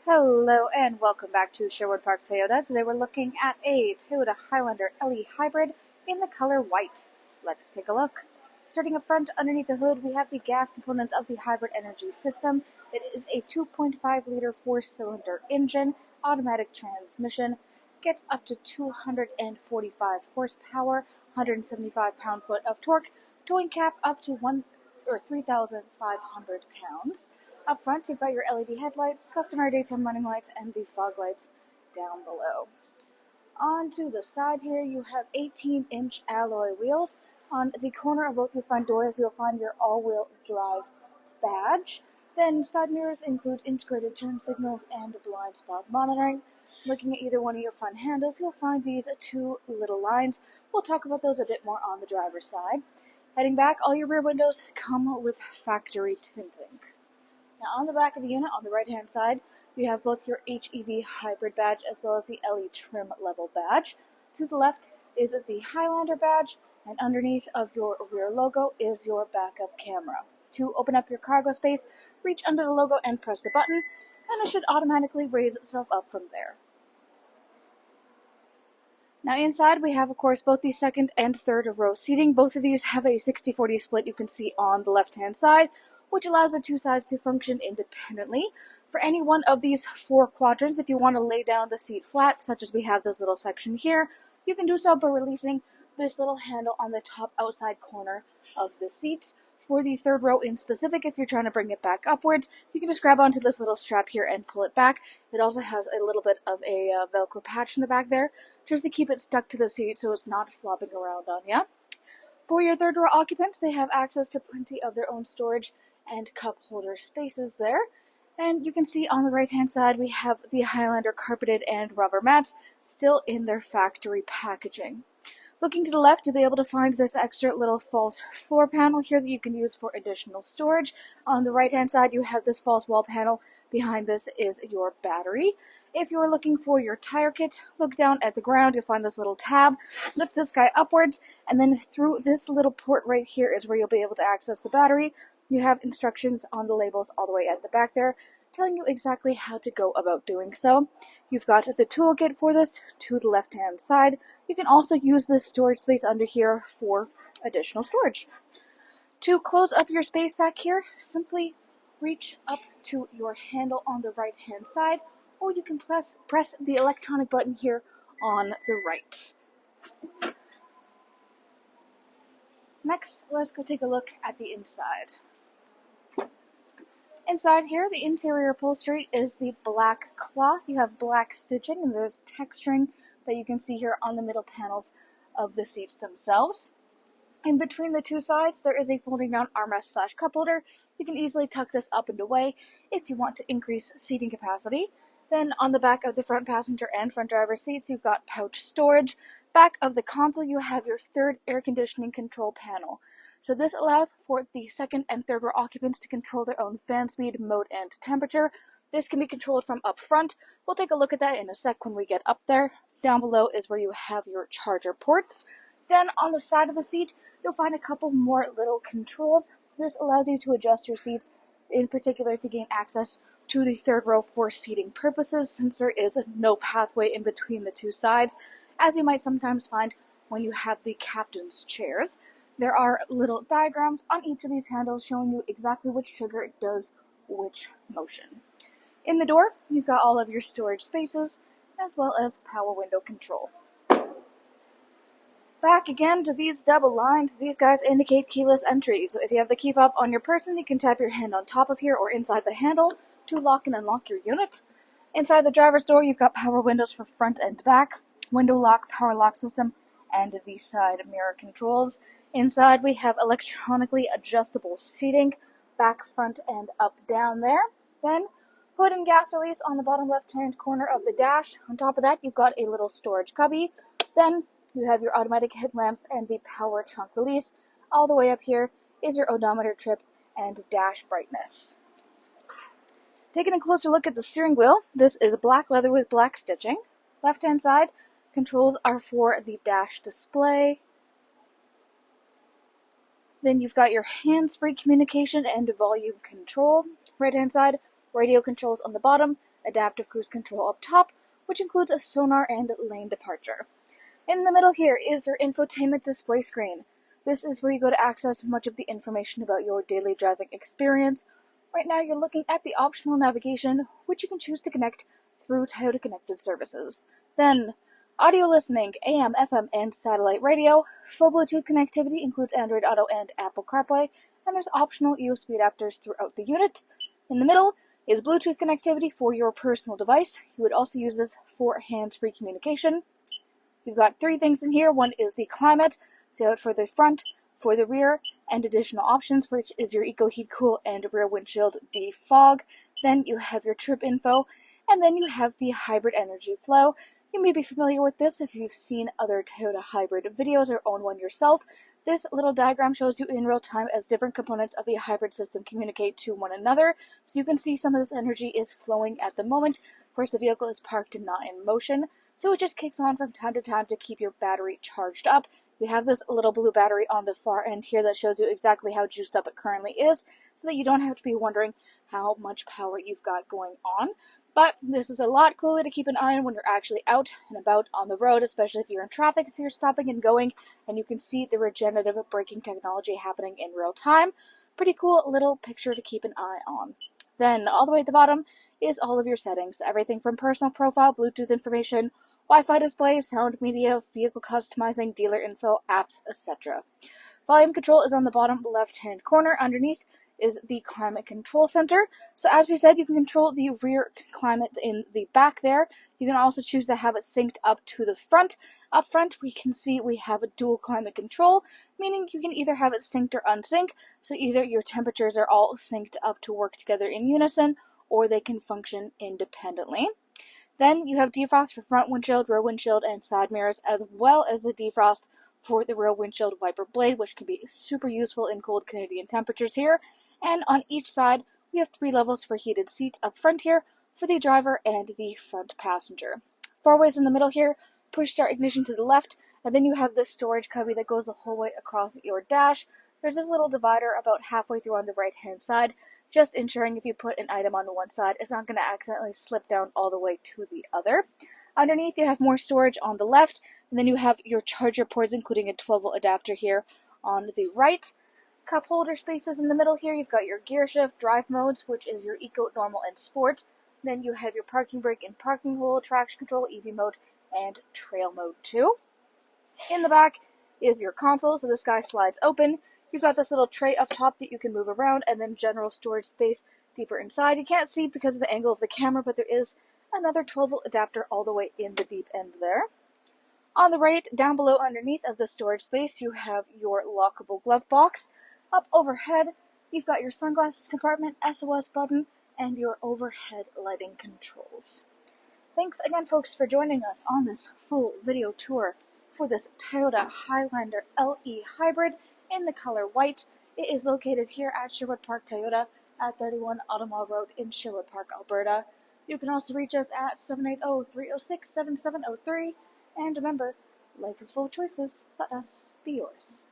Hello and welcome back to Sherwood Park Toyota. Today we're looking at a Toyota Highlander LE Hybrid in the color white. Let's take a look. Starting up front, underneath the hood, we have the gas components of the hybrid energy system. It is a 2.5-liter 4-cylinder engine, automatic transmission, gets up to 245 horsepower, 175 pound-foot of torque, towing cap up to 3,500 pounds. Up front, you've got your LED headlights, customary daytime running lights, and the fog lights down below. On to the side here, you have 18-inch alloy wheels. On the corner of both your front doors, you'll find your all-wheel drive badge. Then side mirrors include integrated turn signals and blind spot monitoring. Looking at either one of your front handles, you'll find these two little lines. We'll talk about those a bit more on the driver's side. Heading back, all your rear windows come with factory tinting. Now on the back of the unit, on the right-hand side, you have both your HEV hybrid badge as well as the LE trim level badge. To the left is the Highlander badge, and underneath of your rear logo is your backup camera. To open up your cargo space, reach under the logo and press the button, and it should automatically raise itself up from there. Now inside we have, of course, both the second and third row seating. Both of these have a 60-40 split you can see on the left-hand side, which allows the two sides to function independently. For any one of these four quadrants, if you want to lay down the seat flat, such as we have this little section here, you can do so by releasing this little handle on the top outside corner of the seat. For the third row in specific, if you're trying to bring it back upwards, you can just grab onto this little strap here and pull it back. It also has a little bit of a Velcro patch in the back there, just to keep it stuck to the seat so it's not flopping around on you. For your third row occupants, they have access to plenty of their own storage and cup holder spaces there. And you can see on the right hand side we have the Highlander carpeted and rubber mats still in their factory packaging. Looking to the left, you'll be able to find this extra little false floor panel here that you can use for additional storage. On the right hand side you have this false wall panel. Behind this is your battery. If you're looking for your tire kit, look down at the ground, you'll find this little tab. Lift this guy upwards, and then through this little port right here is where you'll be able to access the battery. You have instructions on the labels all the way at the back there, telling you exactly how to go about doing so. You've got the toolkit for this to the left-hand side. You can also use this storage space under here for additional storage. To close up your space back here, simply reach up to your handle on the right-hand side, or you can press the electronic button here on the right. Next, let's go take a look at the inside. Inside here, the interior upholstery is the black cloth. You have black stitching, and there's texturing that you can see here on the middle panels of the seats themselves. In between the two sides, there is a folding down armrest / cup holder. You can easily tuck this up and away if you want to increase seating capacity. Then on the back of the front passenger and front driver seats, you've got pouch storage. Back of the console, you have your third air conditioning control panel. So this allows for the second and third row occupants to control their own fan speed, mode, and temperature. This can be controlled from up front. We'll take a look at that in a sec when we get up there. Down below is where you have your charger ports. Then on the side of the seat, you'll find a couple more little controls. This allows you to adjust your seats, in particular to gain access to the third row for seating purposes, since there is no pathway in between the two sides, as you might sometimes find when you have the captain's chairs. There are little diagrams on each of these handles showing you exactly which trigger does which motion. In the door, you've got all of your storage spaces, as well as power window control. Back again to these double lines, these guys indicate keyless entry. So if you have the key fob on your person, you can tap your hand on top of here or inside the handle to lock and unlock your unit. Inside the driver's door, you've got power windows for front and back, window lock, power lock system, and the side mirror controls. Inside, we have electronically adjustable seating, back, front, and up, down there. Then, hood and gas release on the bottom left-hand corner of the dash. On top of that, you've got a little storage cubby. Then, you have your automatic headlamps and the power trunk release. All the way up here is your odometer trip and dash brightness. Taking a closer look at the steering wheel, this is black leather with black stitching. Left-hand side, controls are for the dash display. Then you've got your hands-free communication and volume control. Right-hand side, radio controls on the bottom, adaptive cruise control up top, which includes a sonar and lane departure. In the middle here is your infotainment display screen. This is where you go to access much of the information about your daily driving experience. Right now you're looking at the optional navigation, which you can choose to connect through Toyota connected services. Then, audio listening, AM, FM, and satellite radio. Full Bluetooth connectivity includes Android Auto and Apple CarPlay, and there's optional USB adapters throughout the unit. In the middle is Bluetooth connectivity for your personal device. You would also use this for hands-free communication. You've got three things in here. One is the climate, so for the front, for the rear, and additional options, which is your Eco Heat Cool and rear windshield defog. Then you have your trip info, and then you have the hybrid energy flow. You may be familiar with this if you've seen other Toyota hybrid videos or own one yourself. This little diagram shows you in real time as different components of the hybrid system communicate to one another, so you can see some of this energy is flowing at the moment. Of course, the vehicle is parked and not in motion, so it just kicks on from time to time to keep your battery charged up. We have this little blue battery on the far end here that shows you exactly how juiced up it currently is, so that you don't have to be wondering how much power you've got going on. But this is a lot cooler to keep an eye on when you're actually out and about on the road, especially if you're in traffic, so you're stopping and going, and you can see the regenerative braking technology happening in real time. Pretty cool little picture to keep an eye on. Then, all the way at the bottom is all of your settings. Everything from personal profile, Bluetooth information, Wi-Fi display, sound media, vehicle customizing, dealer info, apps, etc. Volume control is on the bottom left-hand corner. Underneath is the climate control center. So as we said, you can control the rear climate in the back there. You can also choose to have it synced up to the front. Up front, we can see we have a dual climate control, meaning you can either have it synced or unsync. So either your temperatures are all synced up to work together in unison, or they can function independently. Then you have defrost for front windshield, rear windshield, and side mirrors, as well as the defrost for the rear windshield wiper blade, which can be super useful in cold Canadian temperatures here. And on each side, we have 3 levels for heated seats up front here for the driver and the front passenger. 4 ways in the middle here, push start ignition to the left, and then you have this storage cubby that goes the whole way across your dash. There's this little divider about halfway through on the right-hand side, just ensuring if you put an item on the one side, it's not going to accidentally slip down all the way to the other. Underneath, you have more storage on the left, and then you have your charger ports, including a 12-volt adapter here on the right. Cup holder spaces in the middle here. You've got your gear shift, drive modes, which is your Eco, Normal, and Sport. Then you have your parking brake and parking hold, traction control, EV mode, and trail mode too. In the back is your console, so this guy slides open. You've got this little tray up top that you can move around, and then general storage space deeper inside. You can't see because of the angle of the camera, but there is another 12-volt adapter all the way in the deep end there. On the right, down below underneath of the storage space, you have your lockable glove box. Up overhead, you've got your sunglasses compartment, SOS button, and your overhead lighting controls. Thanks again, folks, for joining us on this full video tour for this Toyota Highlander LE Hybrid in the color white. It is located here at Sherwood Park Toyota at 31 Automall Road in Sherwood Park, Alberta. You can also reach us at 780-306-7703. And remember, life is full of choices. Let us be yours.